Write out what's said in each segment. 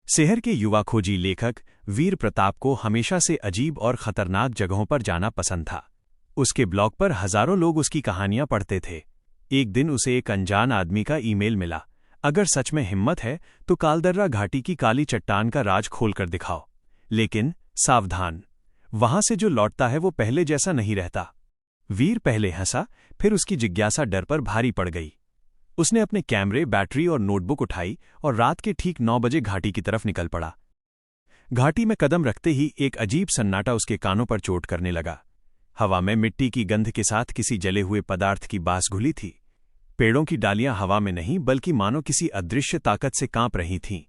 शहर के युवा खोजी लेखक वीर प्रताप को हमेशा से अजीब और खतरनाक जगहों पर जाना पसंद था। उसके ब्लॉग पर हजारों लोग उसकी कहानियां पढ़ते थे। एक दिन उसे एक अनजान आदमी का ईमेल मिला। अगर सच में हिम्मत है तो कालदर्रा घाटी की काली चट्टान का राज खोलकर दिखाओ, लेकिन सावधान, वहां से जो लौटता है वो पहले जैसा नहीं रहता। वीर पहले हंसा, फिर उसकी जिज्ञासा डर पर भारी पड़ गई। उसने अपने कैमरे, बैटरी और नोटबुक उठाई और रात के ठीक 9 बजे घाटी की तरफ निकल पड़ा। घाटी में कदम रखते ही एक अजीब सन्नाटा उसके कानों पर चोट करने लगा। हवा में मिट्टी की गंध के साथ किसी जले हुए पदार्थ की बास घुली थी। पेड़ों की डालियां हवा में नहीं बल्कि मानो किसी अदृश्य ताकत से कांप रही थीं।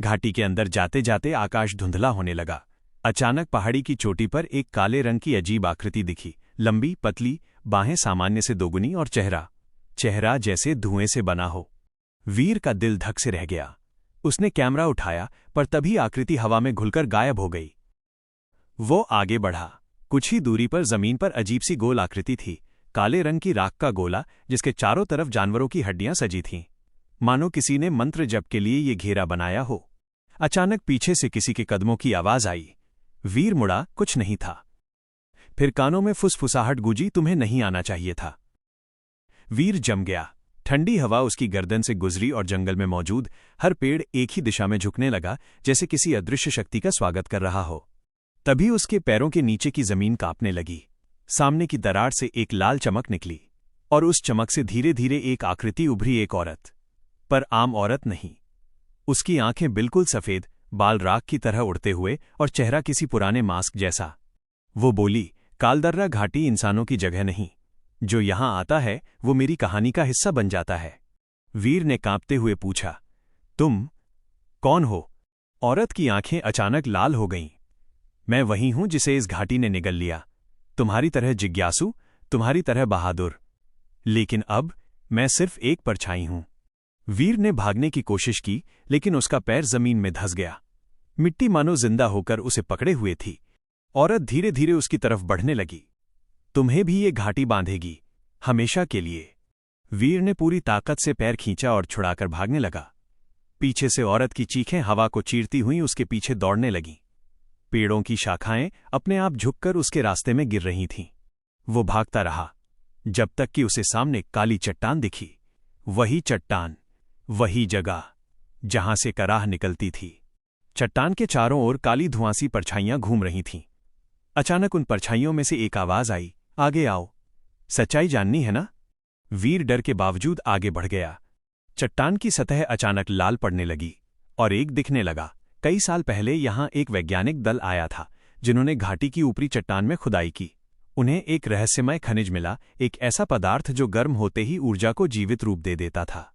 घाटी के अंदर जाते जाते आकाश धुंधला होने लगा। अचानक पहाड़ी की चोटी पर एक काले रंग की अजीब आकृति दिखी। लंबी, पतली, बाहें सामान्य से दोगुनी और चेहरा जैसे धुएं से बना हो। वीर का दिल धक से रह गया। उसने कैमरा उठाया, पर तभी आकृति हवा में घुलकर गायब हो गई। वो आगे बढ़ा। कुछ ही दूरी पर जमीन पर अजीब सी गोल आकृति थी, काले रंग की राख का गोला जिसके चारों तरफ जानवरों की हड्डियां सजी थीं, मानो किसी ने मंत्र जप के लिए ये घेरा बनाया हो। अचानक पीछे से किसी के कदमों की आवाज आई। वीर मुड़ा, कुछ नहीं था। फिर कानों में फुसफुसाहट गूंजी, तुम्हें नहीं आना चाहिए था। वीर जम गया। ठंडी हवा उसकी गर्दन से गुजरी और जंगल में मौजूद हर पेड़ एक ही दिशा में झुकने लगा, जैसे किसी अदृश्य शक्ति का स्वागत कर रहा हो। तभी उसके पैरों के नीचे की जमीन कांपने लगी। सामने की दरार से एक लाल चमक निकली और उस चमक से धीरे धीरे एक आकृति उभरी, एक औरत। पर आम औरत नहीं। उसकी आंखें बिल्कुल सफेद, बाल राख की तरह उड़ते हुए और चेहरा किसी पुराने मास्क जैसा। वो बोली, कालदर्रा घाटी इंसानों की जगह नहीं। जो यहां आता है वो मेरी कहानी का हिस्सा बन जाता है। वीर ने कांपते हुए पूछा, तुम कौन हो? औरत की आंखें अचानक लाल हो गईं। मैं वही हूं जिसे इस घाटी ने निगल लिया। तुम्हारी तरह जिज्ञासु, तुम्हारी तरह बहादुर। लेकिन अब मैं सिर्फ एक परछाई हूं। वीर ने भागने की कोशिश की, लेकिन उसका पैर जमीन में धंस गया। मिट्टी मानो जिंदा होकर उसे पकड़े हुए थी। औरत धीरे धीरे उसकी तरफ बढ़ने लगी। तुम्हें भी ये घाटी बांधेगी, हमेशा के लिए। वीर ने पूरी ताकत से पैर खींचा और छुड़ाकर भागने लगा। पीछे से औरत की चीखें हवा को चीरती हुई उसके पीछे दौड़ने लगीं। पेड़ों की शाखाएं अपने आप झुककर उसके रास्ते में गिर रही थीं। वो भागता रहा, जब तक कि उसे सामने काली चट्टान दिखी। वही चट्टान, वही जगह जहां से कराह निकलती थी। चट्टान के चारों ओर काली धुआंसी परछाइयां घूम रही थीं। अचानक उन परछाइयों में से एक आवाज आई, आगे आओ, सच्चाई जाननी है ना? वीर डर के बावजूद आगे बढ़ गया। चट्टान की सतह अचानक लाल पड़ने लगी और एक दिखने लगा। कई साल पहले यहां एक वैज्ञानिक दल आया था, जिन्होंने घाटी की ऊपरी चट्टान में खुदाई की। उन्हें एक रहस्यमय खनिज मिला, एक ऐसा पदार्थ जो गर्म होते ही ऊर्जा को जीवित रूप दे देता था।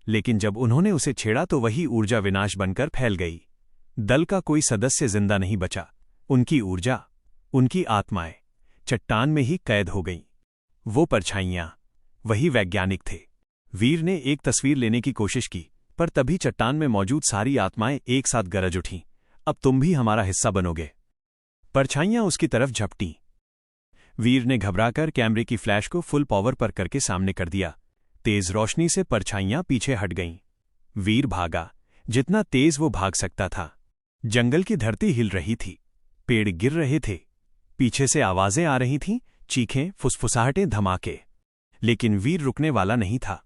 लेकिन जब उन्होंने उसे छेड़ा तो वही ऊर्जा विनाश बनकर फैल गई। दल का कोई सदस्य जिंदा नहीं बचा। उनकी ऊर्जा, उनकी आत्माएं चट्टान में ही कैद हो गईं। वो परछाइयां वही वैज्ञानिक थे। वीर ने एक तस्वीर लेने की कोशिश की, पर तभी चट्टान में मौजूद सारी आत्माएं एक साथ गरज उठीं, अब तुम भी हमारा हिस्सा बनोगे। परछाइयां उसकी तरफ झपटीं। वीर ने घबराकर कैमरे की फ्लैश को फुल पावर पर करके सामने कर दिया। तेज रोशनी से परछाइयां पीछे हट गईं। वीर भागा, जितना तेज वो भाग सकता था। जंगल की धरती हिल रही थी, पेड़ गिर रहे थे, पीछे से आवाजें आ रही थीं, चीखें, फुसफुसाहटें, धमाके। लेकिन वीर रुकने वाला नहीं था।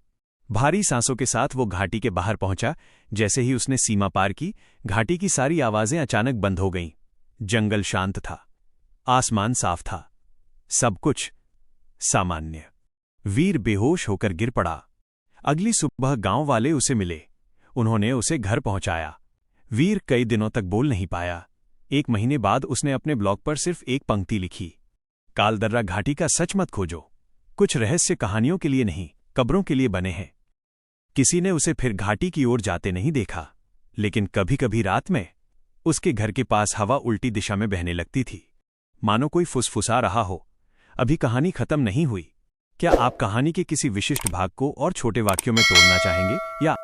भारी सांसों के साथ वो घाटी के बाहर पहुंचा। जैसे ही उसने सीमा पार की, घाटी की सारी आवाजें अचानक बंद हो गईं। जंगल शांत था, आसमान साफ था, सब कुछ सामान्य। वीर बेहोश होकर गिर पड़ा। अगली सुबह गांव वाले उसे मिले। उन्होंने उसे घर पहुंचाया। वीर कई दिनों तक बोल नहीं पाया। 1 महीने बाद उसने अपने ब्लॉग पर सिर्फ एक पंक्ति लिखी, कालदर्रा घाटी का सच मत खोजो। कुछ रहस्य कहानियों के लिए नहीं, कब्रों के लिए बने हैं। किसी ने उसे फिर घाटी की ओर जाते नहीं देखा, लेकिन कभी कभी रात में उसके घर के पास हवा उल्टी दिशा में बहने लगती थी, मानो कोई फुसफुसा रहा हो। अभी कहानी खत्म नहीं हुई। क्या आप कहानी के किसी विशिष्ट भाग को और छोटे वाक्यों में तोड़ना चाहेंगे, या